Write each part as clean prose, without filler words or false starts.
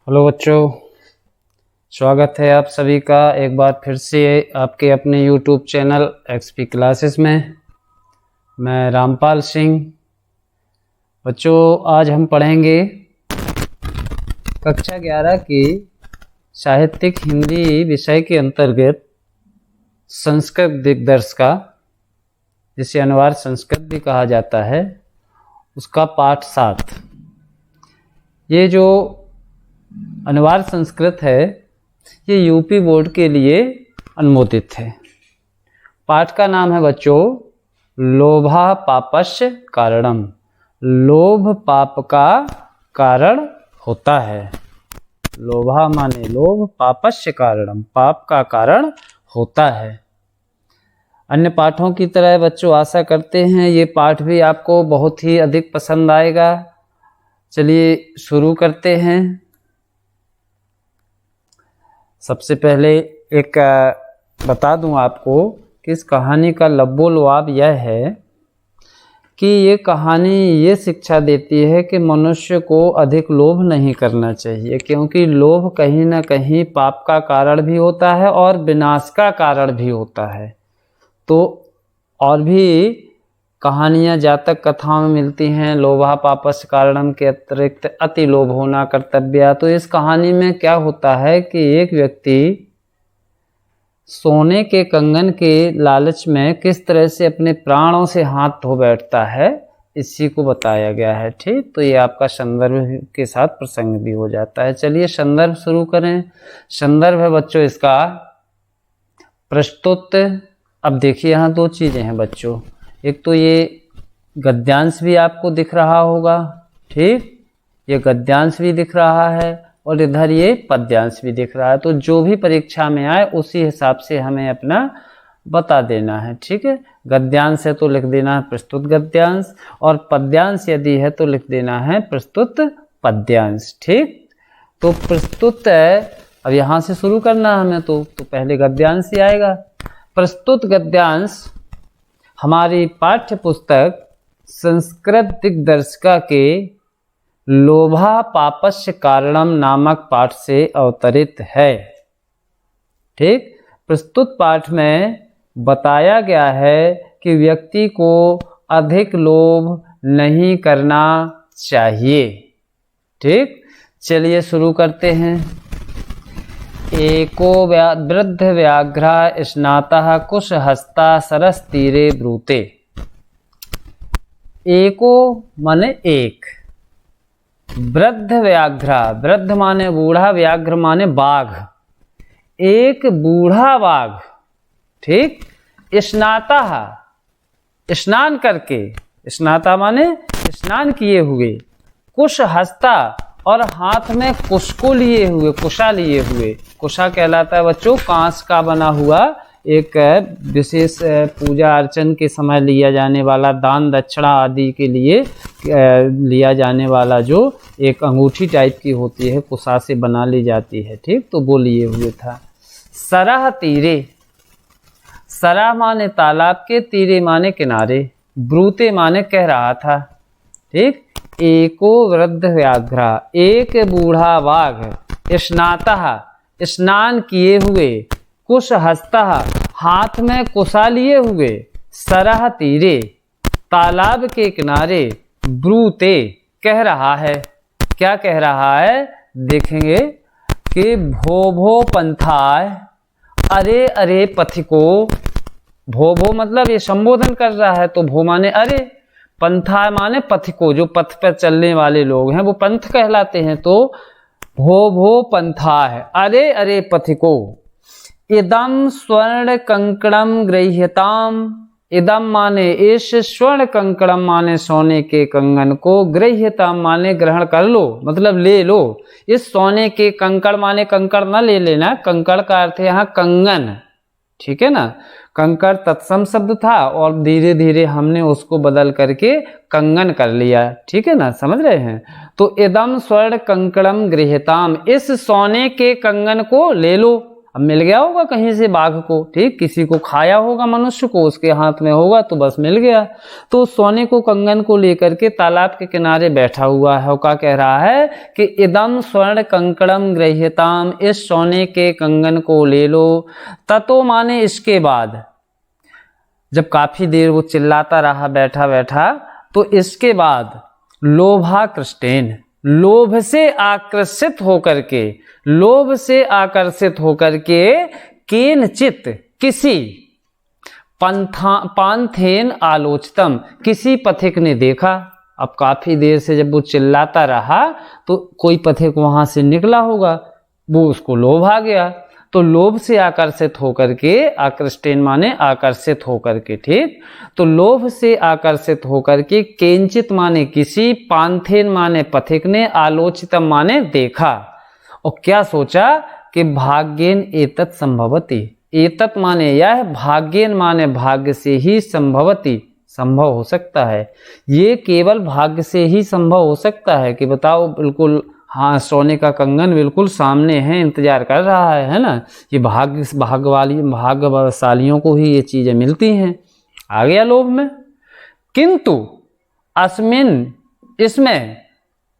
Hello बच्चों, स्वागत है आप सभी का एक बार फिर से आपके अपने यूट्यूब चैनल एक्सपी क्लासेस में। मैं रामपाल सिंह। बच्चों, आज हम पढ़ेंगे कक्षा 11 की साहित्यिक हिंदी विषय के अंतर्गत संस्कृत दिग्दर्श का, जिसे अनिवार्य संस्कृत भी कहा जाता है, उसका पाठ 7। ये जो अनिवार्य संस्कृत है ये यूपी बोर्ड के लिए अनुमोदित है। पाठ का नाम है बच्चों लोभा पापस्य कारणम। लोभ पाप का कारण होता है। लोभा माने लोभ, पापस्य कारणम पाप का कारण होता है। अन्य पाठों की तरह बच्चों आशा करते हैं ये पाठ भी आपको बहुत ही अधिक पसंद आएगा। चलिए शुरू करते हैं। सबसे पहले एक बता दूं आपको कि इस कहानी का लब्बो-लुआब यह है कि ये कहानी ये शिक्षा देती है कि मनुष्य को अधिक लोभ नहीं करना चाहिए, क्योंकि लोभ कहीं ना कहीं पाप का कारण भी होता है और विनाश का कारण भी होता है। तो और भी कहानियाँ जातक कथाओं में मिलती हैं, लोभा पापस्य कारणम के अतिरिक्त अति लोभ होना कर्तव्य। तो इस कहानी में क्या होता है कि एक व्यक्ति सोने के कंगन के लालच में किस तरह से अपने प्राणों से हाथ धो बैठता है, इसी को बताया गया है। ठीक, तो ये आपका संदर्भ के साथ प्रसंग भी हो जाता है। चलिए संदर्भ शुरू करें। संदर्भ है बच्चों इसका प्रस्तुत। अब देखिए यहाँ दो चीज़ें हैं बच्चों, एक तो ये गद्यांश भी आपको दिख रहा होगा, ठीक, ये गद्यांश भी दिख रहा है और इधर ये पद्यांश भी दिख रहा है। तो जो भी परीक्षा में आए उसी हिसाब से हमें अपना बता देना है। ठीक है, गद्यांश है तो लिख देना है प्रस्तुत गद्यांश, और पद्यांश यदि है तो लिख देना है प्रस्तुत पद्यांश। ठीक, तो प्रस्तुत है, अब यहाँ से शुरू करना है हमें, तो पहले गद्यांश ही आएगा। प्रस्तुत गद्यांश हमारी पाठ्य पुस्तक संस्कृत दिग्दर्शिका के लोभा पापस्य कारणम नामक पाठ से अवतरित है। ठीक, प्रस्तुत पाठ में बताया गया है कि व्यक्ति को अधिक लोभ नहीं करना चाहिए। ठीक, चलिए शुरू करते हैं। एको वृद्ध व्याघ्र स्नातः कुश हस्ता सरस तीरे ब्रूते। एको माने एक, वृद्ध व्याघ्र, वृद्ध माने बूढ़ा, व्याघ्र माने बाघ, एक बूढ़ा बाघ, ठीक, स्नातः स्नान करके, स्नाता माने स्नान किए हुए, कुश हस्ता और हाथ में कुश को लिए हुए, कुशा लिए हुए। कुशा कहलाता है बच्चों कांच का बना हुआ एक विशेष पूजा अर्चन के समय लिया जाने वाला, दान दक्षिणा आदि के लिए लिया जाने वाला जो एक अंगूठी टाइप की होती है, कुशा से बना ली जाती है। ठीक, तो वो लिए हुए था। सरह तीरे, सरह माने तालाब के, तीरे माने किनारे, ब्रूते माने कह रहा था। ठीक, एको वृद्ध व्याघ्र, एक बूढ़ा बाघ, स्नातः स्नान किए हुए, कुश हस्तः हाथ में कुशा लिए हुए, सरह तीरे तालाब के किनारे, ब्रूते कह रहा है। क्या कह रहा है देखेंगे कि भो भो पंथाय, अरे अरे पथिको। भो भो मतलब ये संबोधन कर रहा है, तो भो माने अरे, पंथा माने पथ को, जो पथ पर चलने वाले लोग हैं वो पंथ कहलाते हैं। तो भो भो पंथा है, अरे अरे पथ को। इदम स्वर्ण कंकड़म गृह्यताम, इदम माने इस, स्वर्ण कंकड़म माने सोने के कंगन को, गृह्यताम माने ग्रहण कर लो, मतलब ले लो। इस सोने के कंकड़ माने कंकड़ न ले लेना, कंकड़ का अर्थ है यहाँ कंगन। ठीक है ना, कंकड़ तत्सम शब्द था और धीरे धीरे हमने उसको बदल करके कंगन कर लिया। ठीक है ना, समझ रहे हैं। तो इदम स्वर्ण कंकड़म गृह्यताम, इस सोने के कंगन को ले लो। अब मिल गया होगा कहीं से बाघ को, ठीक, किसी को खाया होगा मनुष्य को, उसके हाथ में होगा तो बस मिल गया। तो सोने को कंगन को लेकर के तालाब के किनारे बैठा हुआ है और क्या कह रहा है कि इदम स्वर्ण कंकड़म गृह्यताम, इस सोने के कंगन को ले लो। ततो माने इसके बाद, जब काफी देर वो चिल्लाता रहा बैठा बैठा, तो इसके बाद लोभाकृष्टेन, लोभ से आकर्षित होकर के, लोभ से आकर्षित होकर के, केनचित किसी, पांथेन आलोचितम, किसी पथिक ने देखा। अब काफी देर से जब वो चिल्लाता रहा तो कोई पथिक वहां से निकला होगा, वो उसको लोभ आ गया, तो लोभ से आकर्षित होकर के, आकृष्टेन माने आकर्षित होकर के, ठीक, तो लोभ से आकर्षित होकर के, केंचित माने किसी, पांथेन माने पथिक ने, आलोचितम माने देखा, और क्या सोचा कि भाग्येन एतत् संभवति, एतत् माने यह, भाग्येन माने भाग्य से ही, संभवति संभव हो सकता है, ये केवल भाग्य से ही संभव हो सकता है कि बताओ, बिल्कुल हाँ, सोने का कंगन बिल्कुल सामने है, इंतजार कर रहा है ना, ये भाग्यशालियों को ही ये चीजें मिलती हैं। आ गया लोभ में। किंतु अस्मिन, इसमें,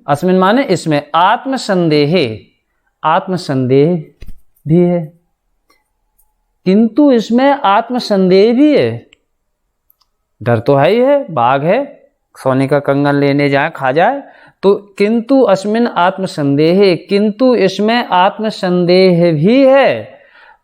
अस्मिन माने इसमें, आत्मसंदेह, आत्मसंदेह भी है, किंतु इसमें आत्मसंदेह भी है। डर तो है ही है, बाघ है, सोने का कंगन लेने जाए खा जाए, तो किंतु अस्मिन आत्मसंदेह, किंतु इसमें आत्मसंदेह भी है,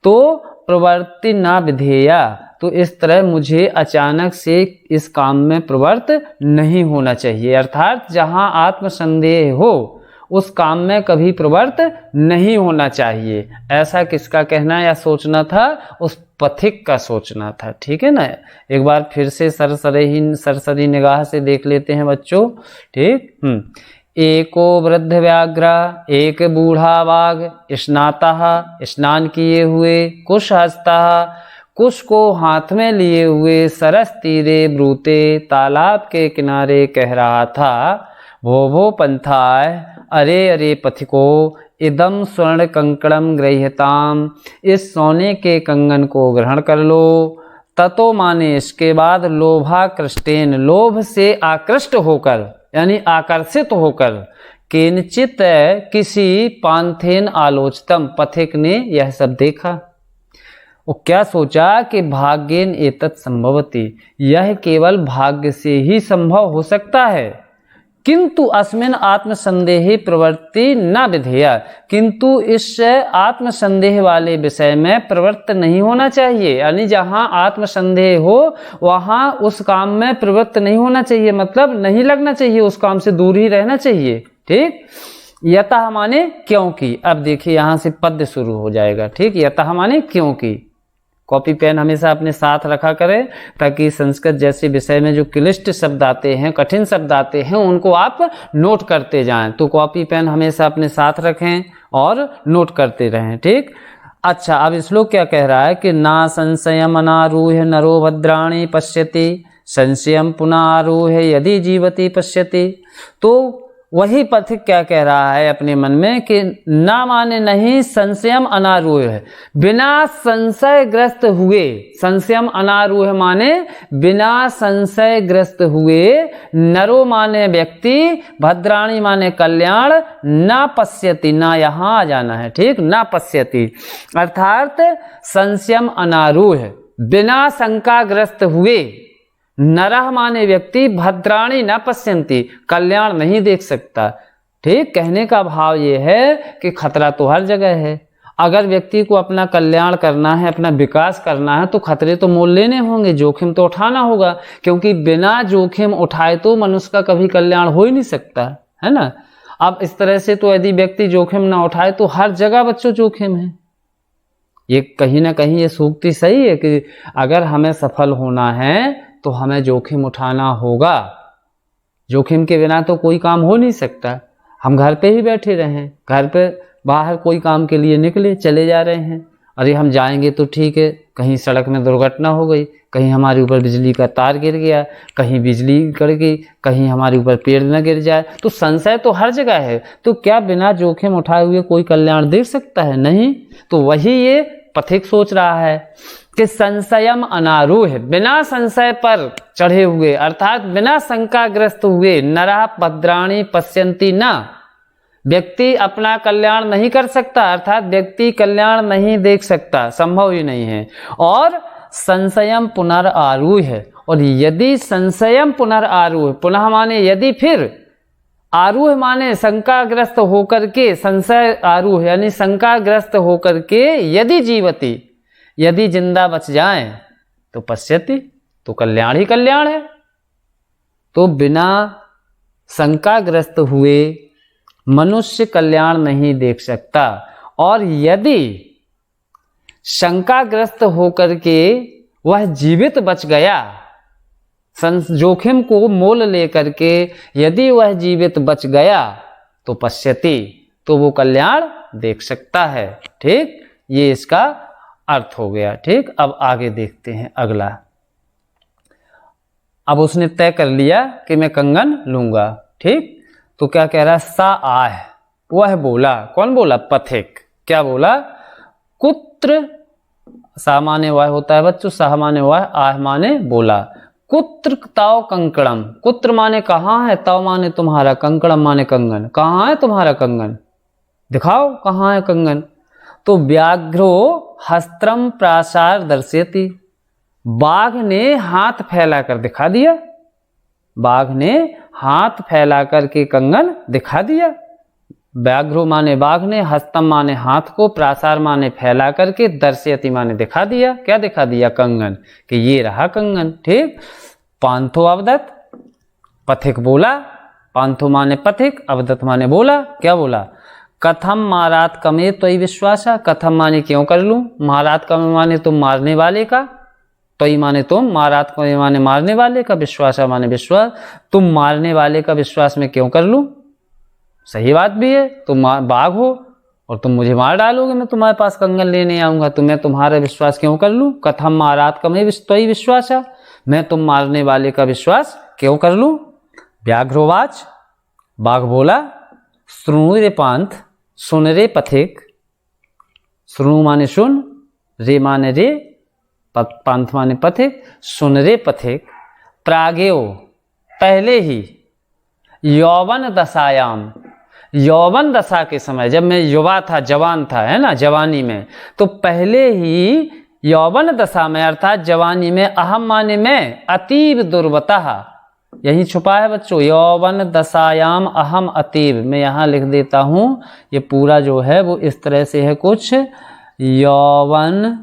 तो प्रवृत्ति ना विधेया, तो इस तरह मुझे अचानक से इस काम में प्रवृत्त नहीं होना चाहिए। अर्थात जहां आत्मसंदेह हो उस काम में कभी प्रवृत्त नहीं होना चाहिए। ऐसा किसका कहना या सोचना था? उस पथिक का सोचना था। ठीक है ना। एक बार फिर से सरसरी निगाह से देख लेते हैं बच्चों। ठीक। एको वृद्ध व्याघ्र, एक बूढ़ा बाघ, स्नातः स्नान किए हुए, कुश हस्तः कुश को हाथ में लिए हुए, सरस तीरे ब्रूते तालाब के किनारे कह रहा था, भो पंथाय, अरे अरे पथिको, इदम स्वर्ण कंकड़म गृह्यताम, इस सोने के कंगन को ग्रहण कर लो। ततो माने इसके बाद, लोभाकृष्टेन, लोभ से आकृष्ट होकर यानी आकर्षित होकर, केनचित किसी, पांथेन आलोचितम, पथिक ने यह सब देखा। वो क्या सोचा कि भाग्येन एतत् संभवति, यह केवल भाग्य से ही संभव हो सकता है। किंतु अस्मिन आत्मसंदेह प्रवृत्ति न विधेया, किंतु इस आत्मसंदेह वाले विषय में प्रवृत्त नहीं होना चाहिए। यानी जहां आत्मसंदेह हो वहां उस काम में प्रवृत्त नहीं होना चाहिए, मतलब नहीं लगना चाहिए, उस काम से दूर ही रहना चाहिए। ठीक। यतः माने क्योंकि, अब देखिए यहां से पद्य शुरू हो जाएगा। ठीक। यतः माने क्योंकि। कॉपी पेन हमेशा अपने साथ रखा करें ताकि संस्कृत जैसे विषय में जो क्लिष्ट शब्द आते हैं, कठिन शब्द आते हैं, उनको आप नोट करते जाएं। तो कॉपी पेन हमेशा अपने साथ रखें और नोट करते रहें। ठीक। अच्छा, अब श्लोक क्या कह रहा है कि ना संशयम अनारूह्य नरो भद्राणि पश्यति, संशयम पुनः आरूह्य यदि जीवति पश्यति। तो वही पथिक क्या कह रहा है अपने मन में कि ना माने नहीं, संशयम अनारूह है, बिना संशय ग्रस्त हुए। संशयम अनारूह माने बिना संशय ग्रस्त हुए, नरो माने व्यक्ति, भद्राणी माने कल्याण, ना पश्यति, ना यहाँ आ जाना है। ठीक। ना पश्यति अर्थात संशयम अनारूह, बिना शंकाग्रस्त हुए, नरह माने व्यक्ति, भद्राणी न पश्यन्ति, कल्याण नहीं देख सकता। ठीक। कहने का भाव ये है कि खतरा तो हर जगह है। अगर व्यक्ति को अपना कल्याण करना है, अपना विकास करना है, तो खतरे तो मोल लेने होंगे, जोखिम तो उठाना होगा, क्योंकि बिना जोखिम उठाए तो मनुष्य का कभी कल्याण हो ही नहीं सकता है ना। अब इस तरह से तो यदि व्यक्ति जोखिम ना उठाए तो हर जगह बच्चों जोखिम है। ये कहीं ना कहीं ये सूक्ति सही है कि अगर हमें सफल होना है तो हमें जोखिम उठाना होगा। जोखिम के बिना तो कोई काम हो नहीं सकता। हम घर पे ही बैठे रहें, घर पे बाहर कोई काम के लिए निकले, चले जा रहे हैं, अरे हम जाएंगे तो ठीक है, कहीं सड़क में दुर्घटना हो गई, कहीं हमारे ऊपर बिजली का तार गिर गया, कहीं बिजली गिर गई, कहीं हमारे ऊपर पेड़ न गिर जाए, तो संशय तो हर जगह है। तो क्या बिना जोखिम उठाए हुए कोई कल्याण देख सकता है? नहीं। तो वही ये पथिक सोच रहा है कि संशयम अनारूह, बिना संशय पर चढ़े हुए अर्थात बिना शंकाग्रस्त हुए, नरः भद्राणि पश्यन्ति न, व्यक्ति अपना कल्याण नहीं कर सकता अर्थात व्यक्ति कल्याण नहीं देख सकता, संभव ही नहीं है। और संशयम पुनरारूह, और यदि संशयम पुनरारूह, पुनः माने यदि, फिर आरूह माने शंकाग्रस्त होकर के, संशय आरूह यानी शंकाग्रस्त होकर के, यदि जीवती, यदि जिंदा बच जाए तो पश्यति, तो कल्याण ही कल्याण है। तो बिना शंकाग्रस्त हुए मनुष्य कल्याण नहीं देख सकता, और यदि शंकाग्रस्त होकर के वह जीवित बच गया, जोखिम को मोल लेकर के यदि वह जीवित बच गया तो पश्यति, तो वो कल्याण देख सकता है। ठीक, ये इसका अर्थ हो गया। ठीक, अब आगे देखते हैं अगला। अब उसने तय कर लिया कि मैं कंगन लूंगा। ठीक, तो क्या कह रहा है, सा आह, वह बोला, कौन बोला, पथिक, क्या बोला, कुत्र, सा माने वह होता है बच्चों, सह माने वह, आह माने बोला, कुत्र ताव कंकड़म, कुत्र माने कहाँ है, ताव माने तुम्हारा, कंकड़म माने कंगन, कहाँ है तुम्हारा कंगन, दिखाओ कहाँ है कंगन। तो व्याघ्रो हस्त्रम प्रासार दर्शयति, बाघ ने हाथ फैलाकर दिखा दिया, बाघ ने हाथ फैला करके कंगन दिखा दिया। व्याघ्रो माने बाघ ने, हस्तम माने हाथ को, प्रासार माने फैला करके, दर्शयति माने दिखा दिया, क्या दिखा दिया, कंगन, कि ये रहा कंगन। ठीक, पांथो अवदत, पथिक बोला, पांथो माने पथिक, अवदत माने बोला, क्या बोला, कथम मारात कमे त्वयि विश्वासा, कथम माने क्यों कर लूं, मारात कमे माने तुम मारने वाले का, त्वयि माने तुम, मारात कमे माने मारने वाले का, विश्वासा माने विश्वास, तुम मारने वाले का विश्वास में क्यों कर लूं, सही बात भी है, तुम बाघ हो और तुम मुझे मार डालोगे, मैं तुम्हारे पास कंगन लेने आऊंगा, तो मैं तुम्हारा विश्वास क्यों कर लूं, कथम मारात कमे त्वयि विश्वासा, मैं तुम मारने वाले का विश्वास क्यों कर लूं। व्याघ्रोवाच, बाघ बोला, श्रृणु रे पांथ, सुन रे पथिक, श्रृणु माने सुन, रे माने रे, पांथ माने पथिक, सुन रे पथिक, प्रागेव, पहले ही, यौवन दशायाम, यौवन दशा के समय, जब मैं युवा था, जवान था, है ना, जवानी में, तो पहले ही यौवन दशा में अर्थात जवानी में, अहम माने मैं, अतीव दुर्वतः, यही छुपा है बच्चों, यौवन दशायाम अहम अतीव, मैं यहाँ लिख देता हूँ, ये पूरा जो है वो इस तरह से है कुछ, यौवन,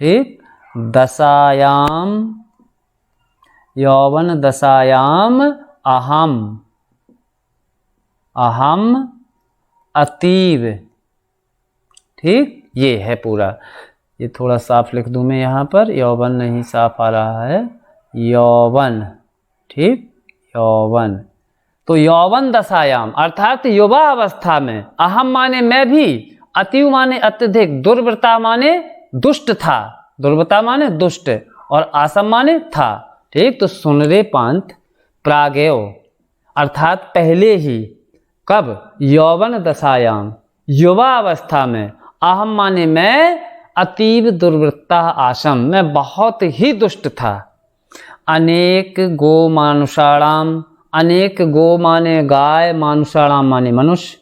ठीक, दशायाम, यौवन दशायाम अहम, अहम अतीव, ठीक, ये है पूरा, ये थोड़ा साफ लिख दूं मैं यहाँ पर, यौवन नहीं साफ आ रहा है, यौवन, ठीक, यौवन, तो यौवन दशायाम अर्थात युवा अवस्था में, अहम माने मैं भी, अतीव माने अत्यधिक, दुर्वृता माने दुष्ट था, दुर्वृता माने दुष्ट, और आसम माने था। ठीक, तो सुन रे पांथ, प्रागेव अर्थात पहले ही, कब, यौवन दशायाम, युवा अवस्था में, अहम माने मैं, अतीव दुर्वृत्ता आसम, मैं बहुत ही दुष्ट था। अनेक गो मानुषाणाम, अनेक गो माने गाय, मानुषाणाम माने मनुष्य,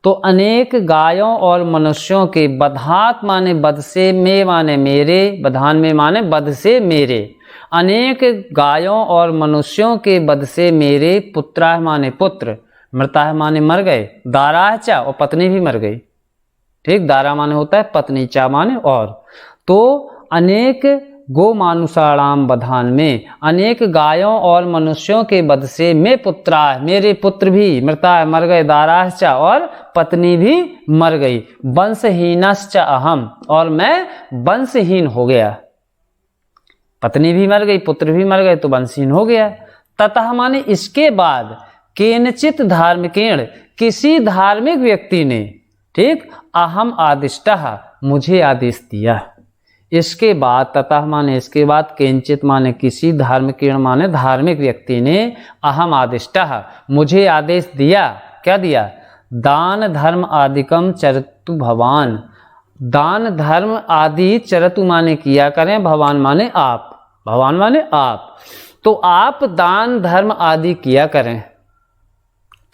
तो अनेक गायों और मनुष्यों के, बधात माने बध से, में माने मेरे, बधान में माने बध से मेरे, अनेक गायों और मनुष्यों के बध से मेरे, पुत्रा माने पुत्र, मृता माने मर गए, दाराह चा, और पत्नी भी मर गई। ठीक, दारा माने होता है पत्नी, चा माने और, तो अनेक गो मानुषाणाम बधान में, अनेक गायों और मनुष्यों के बध से, मैं पुत्रा, मेरे पुत्र भी, मृता मर गए, दाराश्चा, और पत्नी भी मर गई, वंशहीनश्च अहम, और मैं वंशहीन हो गया, पत्नी भी मर गई, पुत्र भी मर गए, तो वंशहीन हो गया। ततः माने इसके बाद, केनचित धार्मिकेण, किसी धार्मिक व्यक्ति ने, ठीक, अहम आदिष्टः, मुझे आदेश दिया। इसके बाद, ततः माने इसके बाद, केंचित माने किसी, धार्मिकेण माने धार्मिक व्यक्ति ने, अहम आदिष्टः, मुझे आदेश दिया, क्या दिया, दान धर्म आदिकम चरितु भवान, दान धर्म आदि चरतु माने किया करें, भवान माने आप, भगवान माने आप, तो आप दान धर्म आदि किया करें।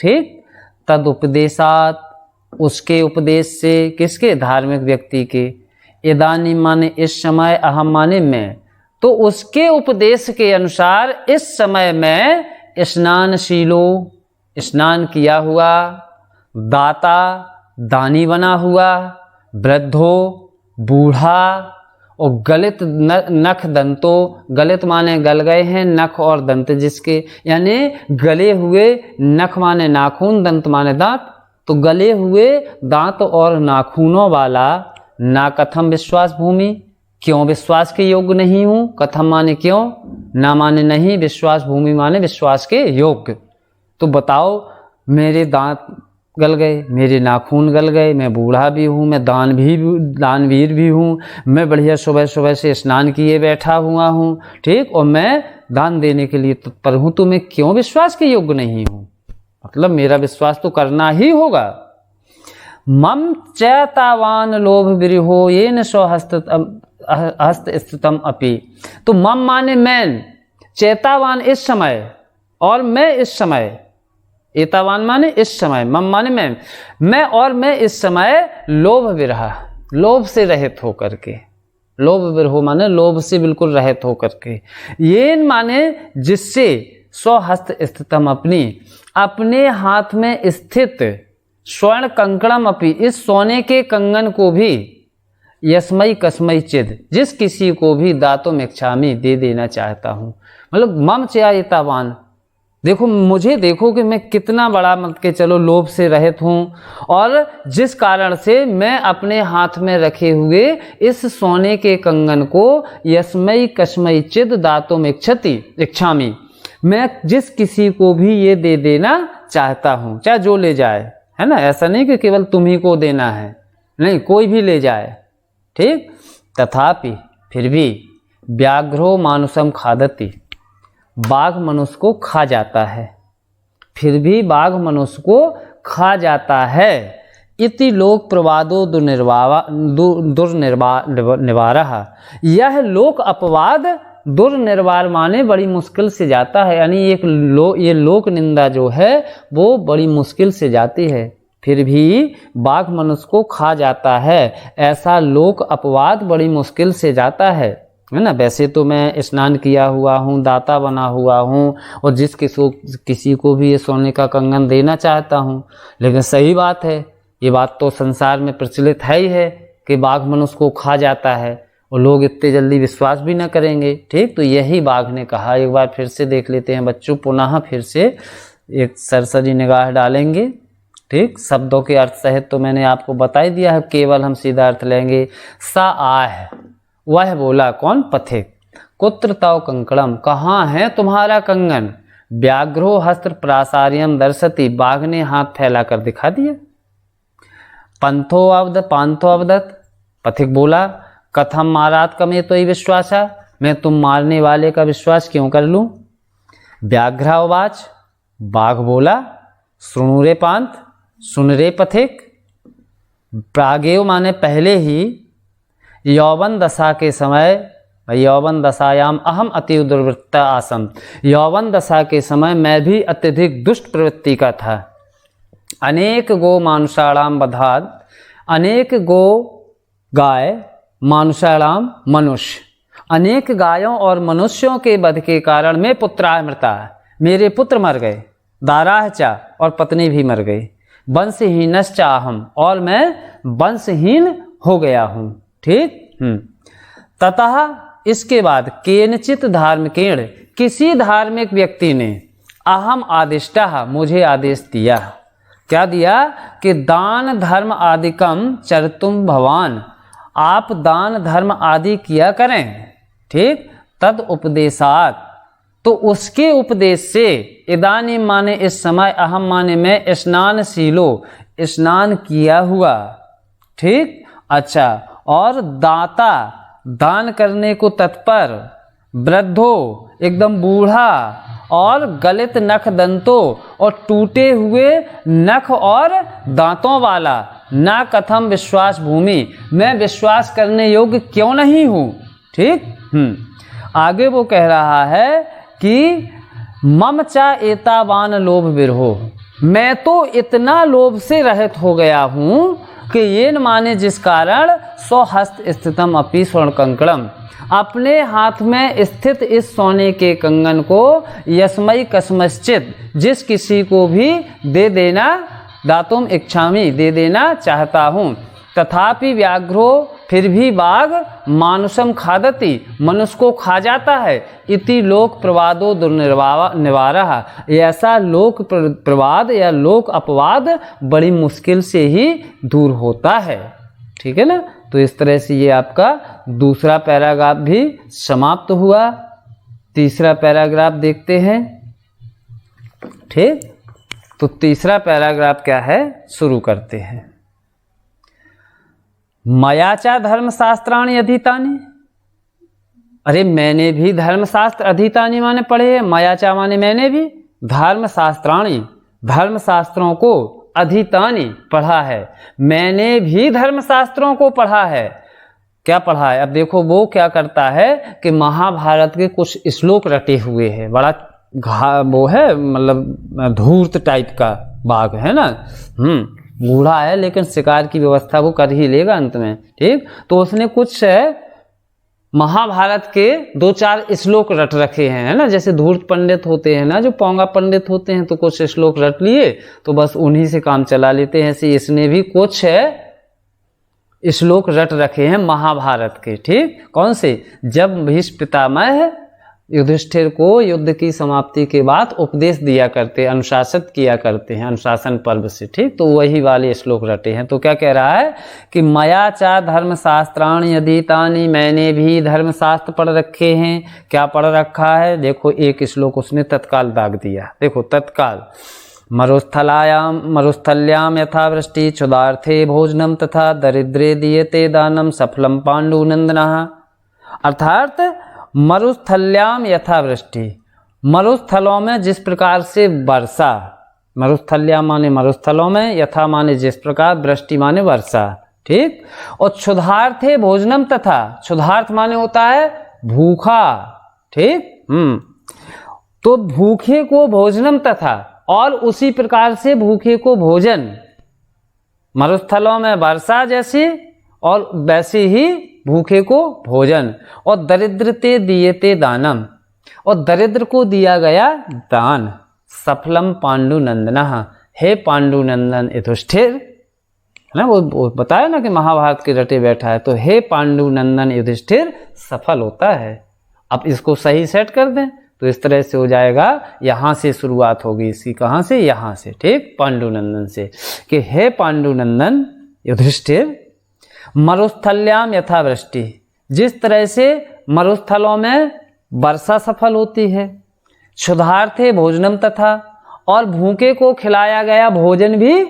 ठीक, तद उपदेशात, उसके उपदेश से, किसके, धार्मिक व्यक्ति के, इदानी माने इस समय, अहम माने मैं, तो उसके उपदेश के अनुसार इस समय में स्नानशीलो, स्नान किया हुआ, दाता, दानी बना हुआ, वृद्धो, बूढ़ा, और गलित नख दंतो, गलित माने गल गए हैं, नख और दंत जिसके, यानी गले हुए, नख माने नाखून, दंत माने दांत, तो गले हुए दांत और नाखूनों वाला, ना कथम विश्वास भूमि, क्यों विश्वास के योग्य नहीं हूं, कथम माने क्यों, ना माने नहीं, विश्वास भूमि माने विश्वास के योग्य। तो बताओ, मेरे दांत गल गए, मेरे नाखून गल गए, मैं बूढ़ा भी हूँ, मैं दानवीर भी हूँ, मैं बढ़िया सुबह सुबह से स्नान किए बैठा हुआ हूँ, ठीक, और मैं दान देने के लिए तत्पर हूँ, तो मैं क्यों विश्वास के योग्य नहीं हूँ, मतलब मेरा विश्वास तो करना ही होगा। मम चैतावान लोभ विरिहो येन हस्त स्थितम अपि, तो मम माने मैं, चैतावान इस समय, और मैं इस समय, एतावान माने इस समय, मम माने मैं और मैं इस समय लोभ विरह, लोभ से रहित होकर के, लोभ विरहो माने लोभ से बिल्कुल रहित होकर के, येन माने जिससे, स्वहस्त स्थितम अपने हाथ में स्थित, स्वर्ण कंकणम अपि, इस सोने के कंगन को भी, यस्मई कसमई चिद, जिस किसी को भी दातुम इच्छामि, दे देना चाहता हूँ, मतलब मम चैतावान, देखो मुझे, देखो कि मैं कितना बड़ा, मत के चलो लोभ से रहित हूँ, और जिस कारण से मैं अपने हाथ में रखे हुए इस सोने के कंगन को, यस्मई कस्मई चिद दातुम इच्छामि, मैं जिस किसी को भी ये दे देना चाहता हूँ, चाहे जो ले जाए, है ना, ऐसा नहीं कि केवल तुम्ही को देना है, नहीं, कोई भी ले जाए, ठीक, तथापि फिर भी, व्याघ्रो मानुषम खादति, बाघ मनुष्य को खा जाता है, फिर भी बाघ मनुष्य को खा जाता है, इति लोक प्रवादो दुर्निर्वारः, यह लोक अपवाद, दुर्निर्वार माने बड़ी मुश्किल से जाता है, यानी ये लोक निंदा जो है वो बड़ी मुश्किल से जाती है, फिर भी बाघ मनुष्य को खा जाता है, ऐसा लोक अपवाद बड़ी मुश्किल से जाता है ना। वैसे तो मैं स्नान किया हुआ हूँ, दाता बना हुआ हूँ, और किसी को भी ये सोने का कंगन देना चाहता हूँ, लेकिन सही बात है, ये बात तो संसार में प्रचलित है ही है कि बाघ मनुष्य को खा जाता है, और लोग इतने जल्दी विश्वास भी ना करेंगे, ठीक, तो यही बाघ ने कहा। एक बार फिर से देख लेते हैं बच्चों, पुनः फिर से एक सरसरी निगाह डालेंगे, ठीक, शब्दों के अर्थ सहित तो मैंने आपको बता ही दिया है, केवल हम सीधा अर्थ लेंगे। सा आह, वह बोला, कौन, पथिक, कुत्र तव कंकणम, कहाँ है तुम्हारा कंगन, व्याघ्रो हस्त्र प्रासार्यम दर्शति, बाघ ने हाथ फैलाकर दिखा दिया। पांथो अवदत, पथिक बोला, कथम मारात कमे तो ही विश्वासा, मैं तुम मारने वाले का विश्वास क्यों कर लूं। व्याघ्रावाच, बाघ बोला, सुनु रे पांथ, सुन रे पथिक, प्रागेव माने पहले ही, यौवन दशा के समय, यौवन दशायाम अहम अति दुर्वृत्ता आसम, यौवन दशा के समय मैं भी अत्यधिक दुष्ट प्रवृत्ति का था। अनेक गो मानुषाणाम बधाद, अनेक गो गाय, मानुषाणाम मनुष्य, अनेक गायों और मनुष्यों के वध के कारण मैं पुत्राय मृता, मेरे पुत्र मर गए, दाराह चा, और पत्नी भी मर गई, वंशहीनश्च अहम, और मैं वंशहीन हो गया हूँ, ठीक। ततः, इसके बाद, केनचित धार्मिकेण, किसी धार्मिक व्यक्ति ने, अहम आदिष्टः, मुझे आदेश दिया, क्या दिया, कि दान धर्म आदिकम चरतुम भवान, आप दान धर्म आदि किया करें, ठीक। तद उपदेशात, तो उसके उपदेश से, इदानीम माने इस समय, अहम माने मैं, स्नानशीलो, स्नान किया हुआ, ठीक, अच्छा, और दाता, दान करने को तत्पर, वृद्धो, एकदम बूढ़ा, और गलित नख दंतों, और टूटे हुए नख और दांतों वाला, ना कथम विश्वास भूमि, मैं विश्वास करने योग्य क्यों नहीं हूँ। ठीक। आगे वो कह रहा है कि मम चा एतावान लोभ विरहो, मैं तो इतना लोभ से रहित हो गया हूँ कि ये न माने जिस कारण स्वहस्त स्थितम अपि स्वर्ण कंकड़म, अपने हाथ में स्थित इस सोने के कंगन को यस्मई कस्मश्चित, जिस किसी को भी दे देना, दातुम इच्छामि, दे देना चाहता हूँ, तथापि व्याघ्रो, फिर भी बाघ, मानुषम खादति, मनुष्य को खा जाता है, इति लोक प्रवादो दुर्निवारः, ऐसा लोक प्रवाद या लोक अपवाद बड़ी मुश्किल से ही दूर होता है। ठीक है ना। तो इस तरह से ये आपका दूसरा पैराग्राफ भी समाप्त हुआ। तीसरा पैराग्राफ देखते हैं। ठीक। तो तीसरा पैराग्राफ क्या है, शुरू करते हैं। मयाचा धर्मशास्त्राणि अधीतानि, अरे मैंने भी धर्मशास्त्र अधीतानि माने पढ़े हैं, मयाचा माने मैंने भी, धर्मशास्त्राणि धर्मशास्त्रों को, अधीतानि पढ़ा है, मैंने भी धर्मशास्त्रों को पढ़ा है। क्या पढ़ा है? अब देखो वो क्या करता है कि महाभारत के कुछ श्लोक रटे हुए हैं, बड़ा वो है मतलब धूर्त टाइप का बाघ है ना, बूढ़ा है लेकिन शिकार की व्यवस्था वो कर ही लेगा अंत में। ठीक। तो उसने कुछ महाभारत के 2-4 श्लोक रट रखे हैं, है ना, जैसे धूर्त पंडित होते हैं ना, जो पोंगा पंडित होते हैं, तो कुछ श्लोक रट लिए तो बस उन्हीं से काम चला लेते हैं। ऐसे इसने भी कुछ श्लोक रट रखे हैं महाभारत के। ठीक। कौन से? जब भीष्म पितामह युधिष्ठिर को युद्ध की समाप्ति के बाद उपदेश दिया करते, अनुशासित किया करते हैं अनुशासन पर्व से। ठीक। तो वही वाले श्लोक रटे हैं। तो क्या कह रहा है कि मया चा धर्मशास्त्राणि अधीतानि, मैंने भी धर्मशास्त्र पढ़ रखे हैं। क्या पढ़ रखा है? देखो एक श्लोक उसने तत्काल दाग दिया। देखो तत्काल, मरुस्थल्याम यथा वृष्टि क्षुधार्थे भोजनम तथा दरिद्रे दीयते दानम सफलम पांडुनंदनः। अर्थात मरुस्थल्याम यथा वृष्टि, मरुस्थलों में जिस प्रकार से वर्षा, मरुस्थल्याम माने मरुस्थलों में, यथा माने जिस प्रकार, वृष्टि माने वर्षा। ठीक। और क्षुधार्थे भोजनम तथा, क्षुधार्थ माने होता है भूखा। ठीक। तो भूखे को भोजनम तथा, और उसी प्रकार से भूखे को भोजन, मरुस्थलों में वर्षा जैसी और वैसे ही भूखे को भोजन। और दरिद्रते दियते दानम, और दरिद्र को दिया गया दान। सफलम पांडुनंदनः, हे पांडुनंदन युधिष्ठिर, है ना, वो बताया ना कि महाभारत के रटे बैठा है, तो हे पांडुनंदन युधिष्ठिर सफल होता है। अब इसको सही सेट कर दें तो इस तरह से हो जाएगा। यहाँ से शुरुआत होगी इसकी, कहाँ से? यहाँ से। ठीक। पांडुनंदन से, कि हे पांडुनंदन युधिष्ठिर, मरुस्थल्याम यथा वृष्टि, जिस तरह से मरुस्थलों में वर्षा सफल होती है, क्षुधार्थे भोजनम तथा, और भूखे को खिलाया गया भोजन भी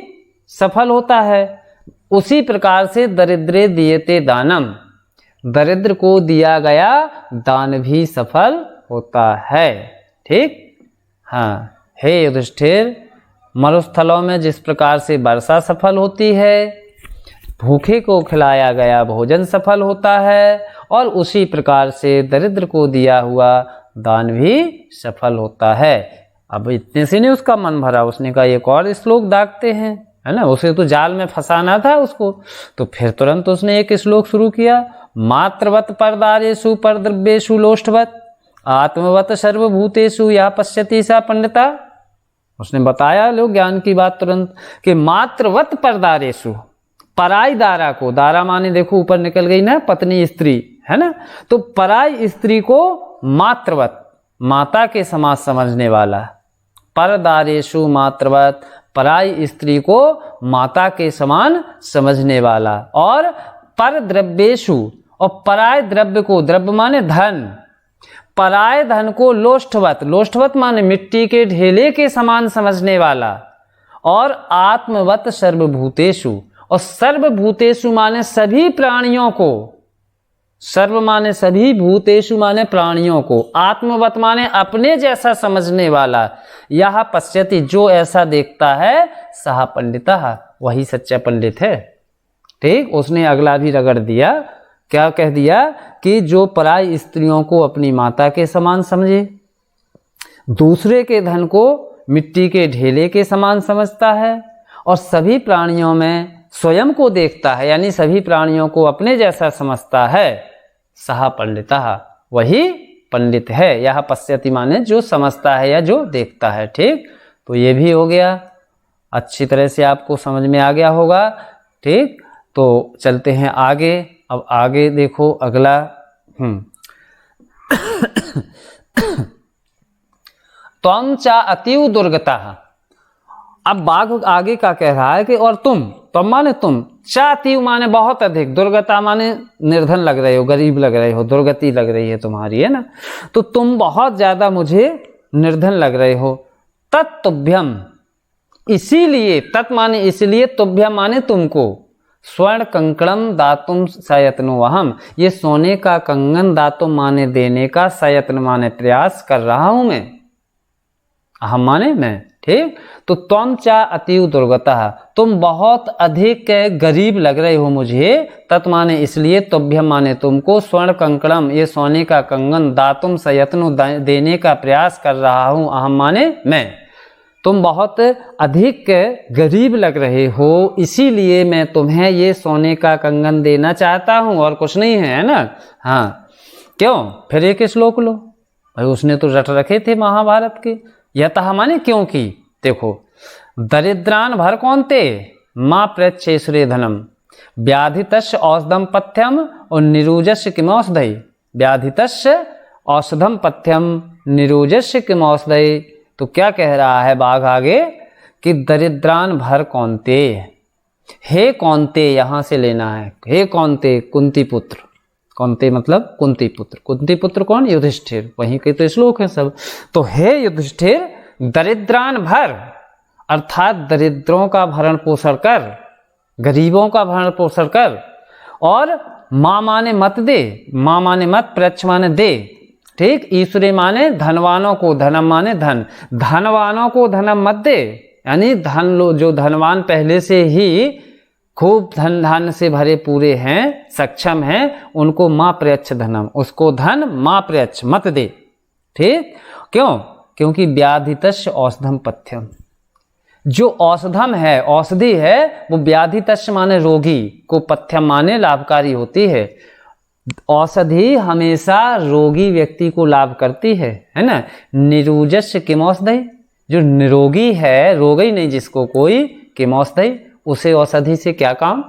सफल होता है, उसी प्रकार से दरिद्रे दियते दानम, दरिद्र को दिया गया दान भी सफल होता है। ठीक। हाँ, हे युधिष्ठिर, मरुस्थलों में जिस प्रकार से वर्षा सफल होती है, भूखे को खिलाया गया भोजन सफल होता है, और उसी प्रकार से दरिद्र को दिया हुआ दान भी सफल होता है। अब इतने से नहीं उसका मन भरा, उसने कहा एक और श्लोक दागते हैं, है ना, उसे तो जाल में फंसाना था उसको। तो फिर तुरंत उसने एक श्लोक शुरू किया, मात्रवत परदारेषु परद्रव्येषु लोष्ठवत आत्मवत सर्वभूतेषु या पश्यति सा पंडिता। उसने बताया लो ज्ञान की बात तुरंत, कि मात्रवत परदारेषु, पराई दारा को, दारा माने देखो ऊपर निकल गई ना, पत्नी स्त्री, है ना, तो पराई स्त्री को मात्रवत, माता के समान समझने वाला, परदारेषु मात्रवत, पराई स्त्री को माता के समान समझने वाला, और पर द्रव्येषु, और पराय द्रव्य को, द्रव्य माने धन, पराय धन को लोष्ठवत, लोष्ठवत माने मिट्टी के ढेले के समान समझने वाला, और आत्मवत सर्वभूतेषु, और सर्वभूतेषु माने सभी प्राणियों को, सर्व माने सभी, भूतेषु माने प्राणियों को, आत्मवत माने अपने जैसा समझने वाला, यह पश्यति जो ऐसा देखता है, सह पंडितः वही सच्चा पंडित है। ठीक, उसने अगला भी रगड़ दिया, क्या कह दिया कि जो पराई स्त्रियों को अपनी माता के समान समझे, दूसरे के धन को मिट्टी के ढेले के समान समझता है, और सभी प्राणियों में स्वयं को देखता है, यानी सभी प्राणियों को अपने जैसा समझता है, सह पंडितः वही पंडित है। यह पश्यति माने जो समझता है या जो देखता है। ठीक, तो ये भी हो गया, अच्छी तरह से आपको समझ में आ गया होगा। ठीक, तो चलते हैं आगे। अब आगे देखो अगला, त्वं च अतीव दुर्गतः। अब बाघ आगे का कह रहा है कि और तुम माने तुम, चातीव माने बहुत अधिक, दुर्गता माने निर्धन लग रहे हो, गरीब लग रहे हो, दुर्गति लग रही है तुम्हारी, है ना, तो तुम बहुत ज्यादा मुझे निर्धन लग रहे हो। तत्तुभ्यम इसीलिए, तत् माने इसलिए, तुभ्यम माने तुमको, स्वर्ण कंकणम दातुम सयत्नो अहम, ये सोने का कंगन दातुम माने देने का, सयत्न माने प्रयास कर रहा हूं मैं, अहम माने मैं। ठीक, तो त्वं च अतीव दुर्गतः, तुम बहुत अधिक गरीब लग रहे हो मुझे, तत् माने इसलिए, तुभ्यम माने तुमको, स्वर्ण कंकणम ये सोने का कंगन, दातुम सयत्नो देने का प्रयास कर रहा हूं, अहम माने मैं, तुम बहुत अधिक गरीब लग रहे हो, इसीलिए मैं तुम्हें ये सोने का कंगन देना चाहता हूं, और कुछ नहीं है ना। हाँ, क्यों, फिर एक श्लोक लो भाई, उसने तो रट रखे थे महाभारत के। यतः माने क्योंकि, देखो, दरिद्रान भर कौनते, माँ प्रच्छेश्वरे धनम, व्याधितस्य औषधम पथ्यम और निरूजस्य किमौषधि, व्याधितस्य औषधम पथ्यम निरूजस्य किमौषधि। तो क्या कह रहा है बाघ आगे कि दरिद्रान भर कौनते, हे कौनते यहां से लेना है, हे कौनते कुंती पुत्र, कौनते मतलब कुंती पुत्र, कुंती पुत्र कौन, युधिष्ठिर, वहीं के तो श्लोक है सब। तो हे युधिष्ठिर, दरिद्रान भर अर्थात दरिद्रों का भरण पोषण कर, गरीबों का भरण पोषण कर, और माँ माने मत दे, माँ माने मत, प्रच्छ माने दे। ठीक, ईश्वरी माने धनवानों को, धनम माने धन, धनवानों को धनम मत दे, यानी धन लो, जो धनवान पहले से ही खूब धन धान से भरे पूरे हैं, सक्षम हैं, उनको माँ प्रयच्छ धनम, उसको धन माँ प्रयच्छ मत दे। ठीक, क्यों, क्योंकि व्याधितस्य औषधम पथ्यम, जो औषधम है, औषधि है, वो व्याधितस्य माने रोगी को, पथ्यम माने लाभकारी होती है। औषधि हमेशा रोगी व्यक्ति को लाभ करती है ना। निरूजस्य किमौषधि, जो निरोगी है, रोगी नहीं जिसको कोई, किमौषधि, उसे औषधि से क्या काम,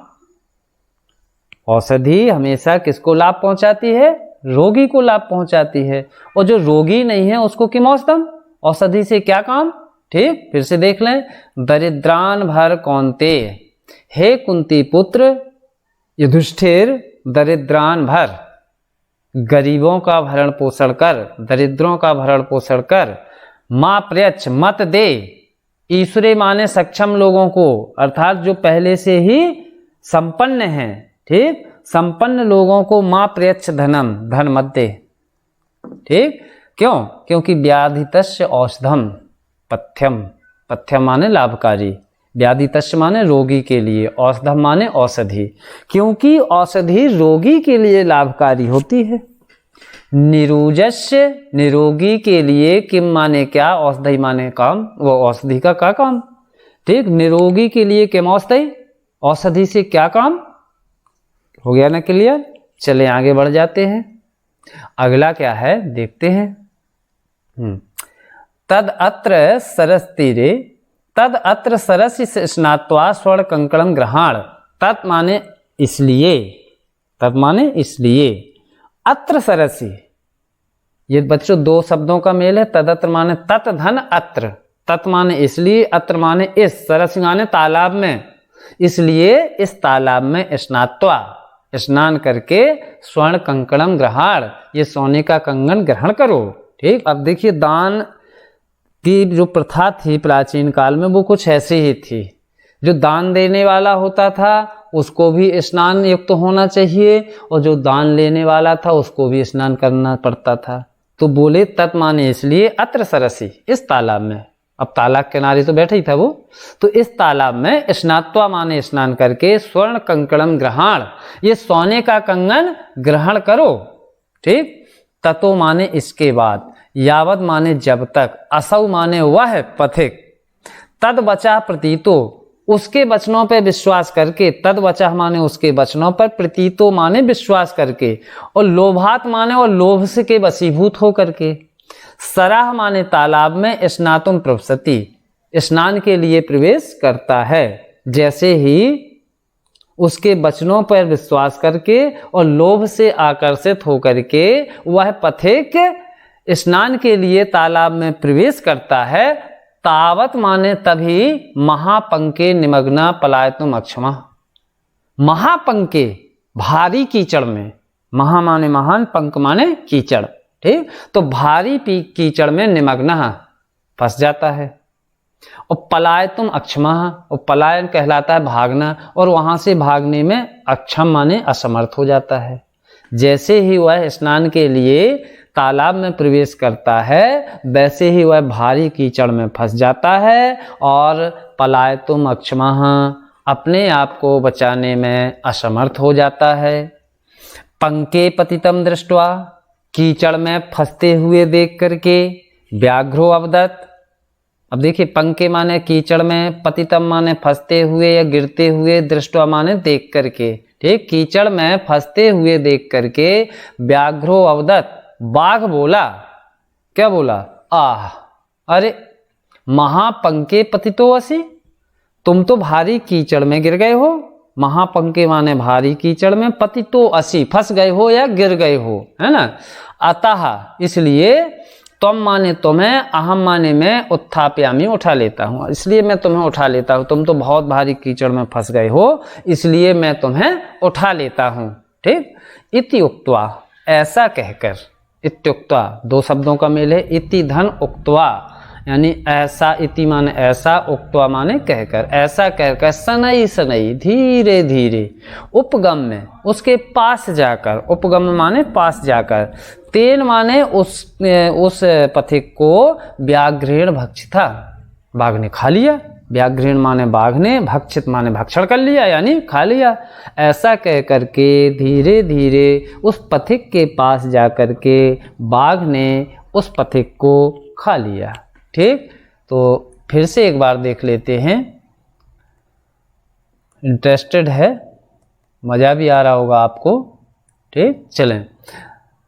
औषधि हमेशा किसको लाभ पहुंचाती है, रोगी को लाभ पहुंचाती है, और जो रोगी नहीं है उसको किमौषधम, औषधि से क्या काम। ठीक, फिर से देख लें, दरिद्रान भर कौनते, हे कुंती पुत्र युधिष्ठिर, दरिद्रान भर, गरीबों का भरण पोषण कर, दरिद्रों का भरण पोषण कर, माँ प्रयच्छ मत दे, ईश्वरे माने सक्षम लोगों को, अर्थात जो पहले से ही संपन्न हैं। ठीक, संपन्न लोगों को माँ प्रयच्छ धनम, धन मत दे। ठीक, क्यों, क्योंकि व्याधितस्य औषधम पथ्यम, पथ्यम माने लाभकारी, व्याधितस्य माने रोगी के लिए, औषधम माने औषधि, क्योंकि औषधि रोगी के लिए लाभकारी होती है। निरूजस्य निरोगी के लिए, किम माने क्या, औषधि माने काम, वो औषधि का क्या काम। ठीक, निरोगी के लिए किम औषधि, औषधि से क्या काम, हो गया ना क्लियर। चले आगे बढ़ जाते हैं, अगला क्या है देखते हैं। तद अत्र सरस तीरे, तद अत्र सरस स्नात्वा स्वर्ण कंकणम ग्रहण, तत् माने इसलिए, तत् माने इसलिए, अत्र सरसी, ये बच्चों दो शब्दों का मेल है। तदत्र माने तत् धन अत्र, तत् माने इसलिए, अत्र माने इस, सरस माने तालाब में, इसलिए इस तालाब में स्नात्वा स्नान करके स्वर्ण कंकणम ग्रहण, ये सोने का कंगन ग्रहण करो। ठीक, अब देखिए दान की जो प्रथा थी प्राचीन काल में वो कुछ ऐसी ही थी। जो दान देने वाला होता था उसको भी स्नान युक्त होना चाहिए, और जो दान लेने वाला था उसको भी स्नान करना पड़ता था। तो बोले तत् माने इसलिए अत्र सरसी, इस तालाब में, अब तालाब किनारे तो बैठा ही था वो, तो इस तालाब में स्नात्वा माने स्नान करके स्वर्ण कंकणम ग्रहण, ये सोने का कंगन ग्रहण करो। ठीक, ततो माने इसके बाद, यावत माने जब तक, असौ माने वह पथिक, तद बचा प्रतीतो, उसके वचनों पर विश्वास करके, तद बचा माने उसके वचनों पर, प्रतीतो माने विश्वास करके, और लोभात माने और लोभ से के वशीभूत हो करके, सराह माने तालाब में स्नातुम प्रवसति, स्नान के लिए प्रवेश करता है। जैसे ही उसके वचनों पर विश्वास करके और लोभ से आकर्षित होकर के वह पथिक स्नान के लिए तालाब में प्रवेश करता है, तावत माने तभी महापंके निमग्ना पलायतुम अक्षमा, महापंके भारी कीचड़ में, महा माने महान, पंक माने कीचड़, ठीक, तो भारी कीचड़ में निमग्न फंस जाता है। और पलायतुम अक्षमा, और पलायन कहलाता है भागना, और वहां से भागने में अक्षम माने असमर्थ हो जाता है। जैसे ही वह स्नान के लिए तालाब में प्रवेश करता है वैसे ही वह भारी कीचड़ में फंस जाता है, और पलायतुम अक्षमा, अपने आप को बचाने में असमर्थ हो जाता है। पंके पतितम दृष्ट्वा, कीचड़ में फंसते हुए देख करके, व्याघ्रो अवदत्, अब देखिए पंके माने कीचड़ में, पतितम माने फंसते हुए या गिरते हुए, दृष्ट्वा माने देख करके, ठीक, कीचड़ में फंसते हुए देख करके, व्याघ्रो अवदत्, बाघ बोला, क्या बोला, आह, अरे महापंके पतितो असि, तुम तो भारी कीचड़ में गिर गए हो, महापंके माने भारी कीचड़ में, पतितो असि, फंस गए हो या गिर गए हो, है ना। अतः इसलिए, तुम माने तुम्हें, अहम माने मैं, उत्थाप्यामि उठा लेता हूँ, इसलिए मैं तुम्हें उठा लेता हूँ, तुम तो बहुत भारी कीचड़ में फंस गए हो इसलिए मैं तुम्हें उठा लेता हूँ। ठीक, इति उक्त्वा, ऐसा कहकर, इत्युक्त्वा दो शब्दों का मेल है, इति धन उक्त्वा, यानी ऐसा, इति माने ऐसा, उक्त्वा माने कहकर, ऐसा कहकर, सनई सनई, धीरे धीरे, उपगम में, उसके पास जाकर, उपगम माने पास जाकर, तेन माने उस पथिक को व्याघ्रेण भक्षिता, बाघ ने खा लिया, व्याघ्रेण माने बाघ ने, भक्षित माने भक्षण कर लिया यानी खा लिया। ऐसा कह करके धीरे धीरे उस पथिक के पास जाकर के बाघ ने उस पथिक को खा लिया। ठीक, तो फिर से एक बार देख लेते हैं, इंटरेस्टेड है, मज़ा भी आ रहा होगा आपको। ठीक, चलें।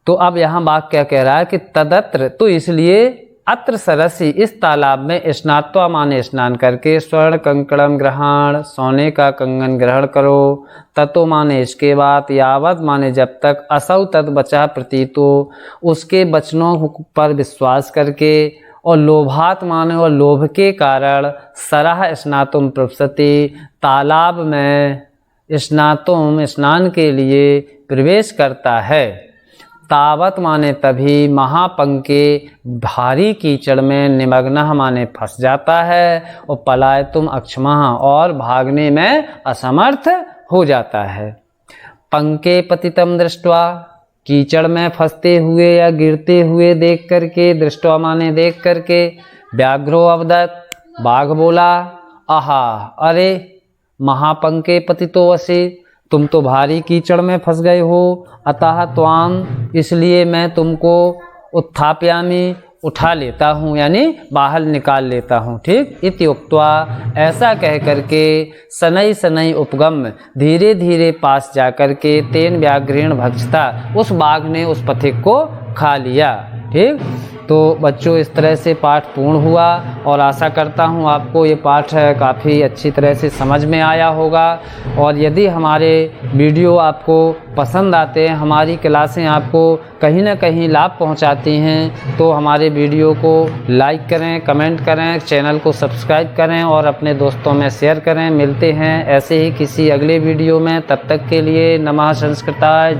तो अब यहाँ बाघ क्या कह रहा है कि तदत्र, तो इसलिए अत्र सरसी, इस तालाब में, स्नात्वा माने स्नान करके, स्वर्ण कंकणम ग्रहण, सोने का कंगन ग्रहण करो, ततो माने इसके बाद, यावत माने जब तक, असौ तद बचा प्रतीतो, उसके वचनों पर विश्वास करके, और लोभात माने और लोभ के कारण, सराह स्नातुम प्रवसति, तालाब में स्नातुम स्नान के लिए प्रवेश करता है, तावत माने तभी, महापंके भारी कीचड़ में, निमग्न माने फंस जाता है, और पलायतुम अक्षमा, और भागने में असमर्थ हो जाता है। पंके पतितम दृष्ट्वा, कीचड़ में फंसते हुए या गिरते हुए देख करके, दृष्ट्वा माने देख करके, व्याघ्रो अवदत्, बाघ बोला, आहा, अरे महापंके पतितो असि, तुम तो भारी कीचड़ में फंस गए हो, अतः त्वाम, इसलिए मैं तुमको, उत्थाप्यामि, उठा लेता हूँ, यानी बाहर निकाल लेता हूँ। ठीक, इति उक्त्वा, ऐसा कह करके, सनई सनई उपगम, धीरे धीरे पास जाकर के, तेन व्याघ्रेण भक्षता, उस बाघ ने उस पथिक को खा लिया। ठीक, तो बच्चों इस तरह से पाठ पूर्ण हुआ, और आशा करता हूँ आपको ये पाठ काफ़ी अच्छी तरह से समझ में आया होगा। और यदि हमारे वीडियो आपको पसंद आते हैं, हमारी क्लासें आपको कहीं ना कहीं लाभ पहुँचाती हैं, तो हमारे वीडियो को लाइक करें, कमेंट करें, चैनल को सब्सक्राइब करें और अपने दोस्तों में शेयर करें। मिलते हैं ऐसे ही किसी अगले वीडियो में, तब तक के लिए नमः संस्कृताय।